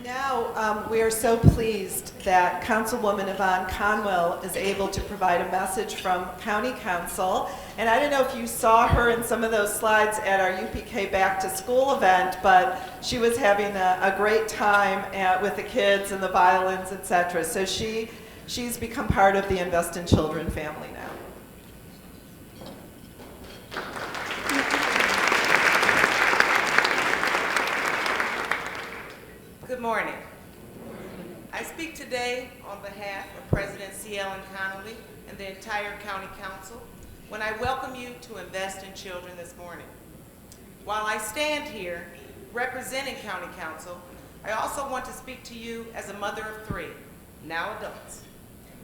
Now, we are so pleased that Councilwoman Yvonne Conwell is able to provide a message from County Council. And I don't know if you saw her in some of those slides at our UPK Back to School event, but she was having a great time with the kids and the violins, etc. So she's become part of the Invest in Children family now. Good morning. I speak today on behalf of President C. Ellen Connolly and the entire County Council when I welcome you to Invest in Children this morning. While I stand here representing County Council, I also want to speak to you as a mother of three, now adults.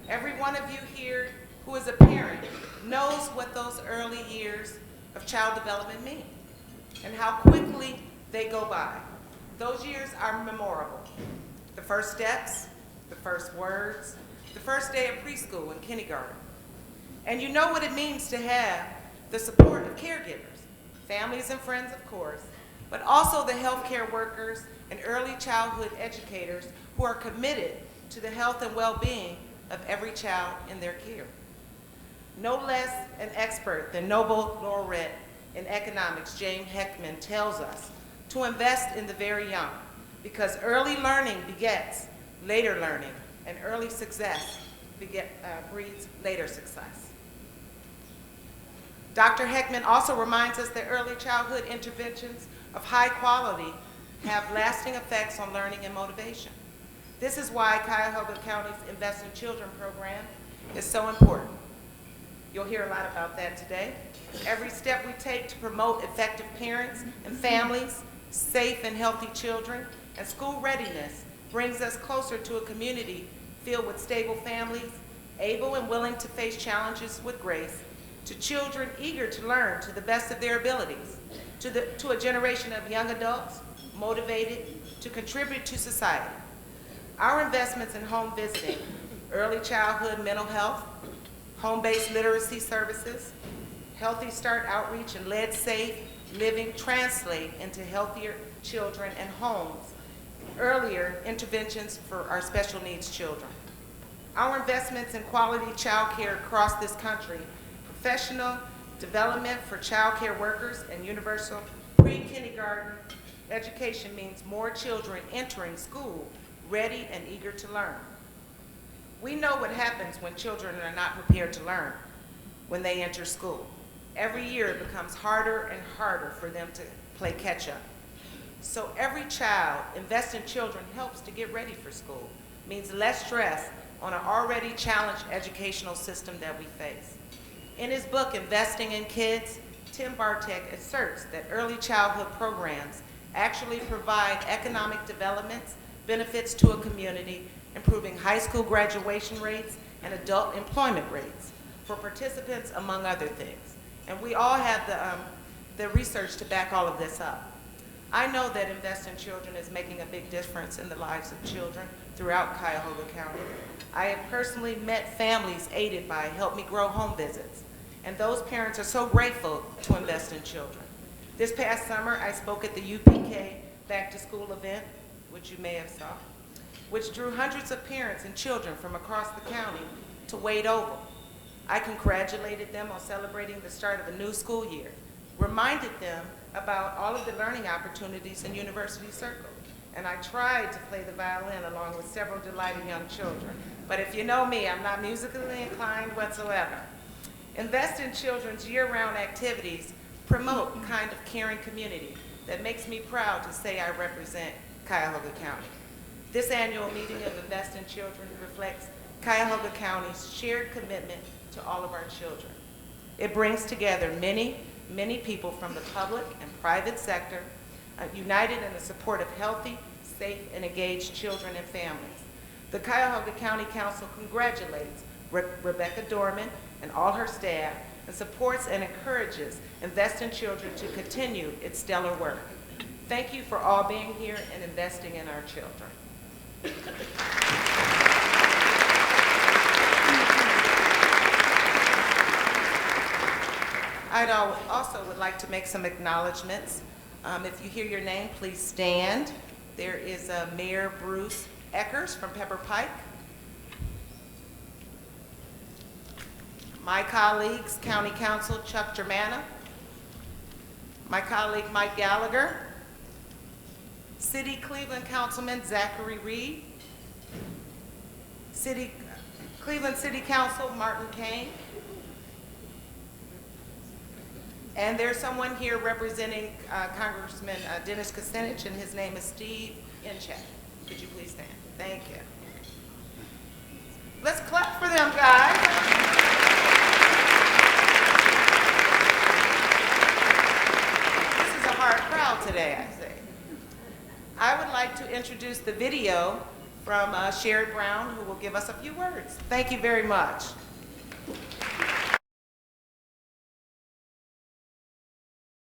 Every one of you here who is a parent knows what those early years of child development mean and how quickly they go by. Those years are memorable. The first steps, the first words, the first day of preschool and kindergarten. And you know what it means to have the support of caregivers, families and friends, of course, but also the healthcare workers and early childhood educators who are committed to the health and well-being of every child in their care. No less an expert than Nobel laureate in economics, James Heckman, tells us to invest in the very young, because early learning begets later learning, and early success breeds later success. Dr. Heckman also reminds us that early childhood interventions of high quality have lasting effects on learning and motivation. This is why Cuyahoga County's Invest in Children program is so important. You'll hear a lot about that today. Every step we take to promote effective parents and families, safe and healthy children, and school readiness brings us closer to a community filled with stable families, able and willing to face challenges with grace, to children eager to learn to the best of their abilities, to a generation of young adults motivated to contribute to society. Our investments in home visiting, early childhood mental health, home-based literacy services, Healthy Start outreach, and lead safe living translate into healthier children and homes, earlier interventions for our special needs children. Our investments in quality child care across this country, professional development for child care workers, and universal pre-kindergarten education means more children entering school ready and eager to learn. We know what happens when children are not prepared to learn when they enter school. Every year it becomes harder and harder for them to play catch up. So every child, Invest in Children, helps to get ready for school, means less stress on an already challenged educational system that we face. In his book, Investing in Kids, Tim Bartek asserts that early childhood programs actually provide economic development benefits to a community, improving high school graduation rates and adult employment rates for participants, among other things. And we all have the research to back all of this up. I know that Invest in Children is making a big difference in the lives of children throughout Cuyahoga County. I have personally met families aided by Help Me Grow home visits, and those parents are so grateful to Invest in Children. This past summer, I spoke at the UPK Back to School event, which you may have saw, which drew hundreds of parents and children from across the county to Wade Oval. I congratulated them on celebrating the start of a new school year, reminded them about all of the learning opportunities in University Circle, and I tried to play the violin along with several delighted young children. But if you know me, I'm not musically inclined whatsoever. Invest in Children's year-round activities promote a kind of caring community that makes me proud to say I represent Cuyahoga County. This annual meeting of Invest in Children reflects Cuyahoga County's shared commitment to all of our children. It brings together many, many people from the public and private sector, united in the support of healthy, safe, and engaged children and families. The Cuyahoga County Council congratulates Rebecca Dorman and all her staff, and supports and encourages Invest in Children to continue its stellar work. Thank you for all being here and investing in our children. I also would like to make some acknowledgments. If you hear your name, please stand. There is Mayor Bruce Eckers from Pepper Pike. My colleagues, County Council Chuck Germana, my colleague Mike Gallagher, City Cleveland Councilman Zachary Reed, Cleveland City Council Martin Kane, and there's someone here representing Congressman Dennis Kucinich, and his name is Steve Incheck. Could you please stand? Thank you. Let's clap for them, guys. Hard crowd today, I say. I would like to introduce the video from Sherry Brown, who will give us a few words. Thank you very much.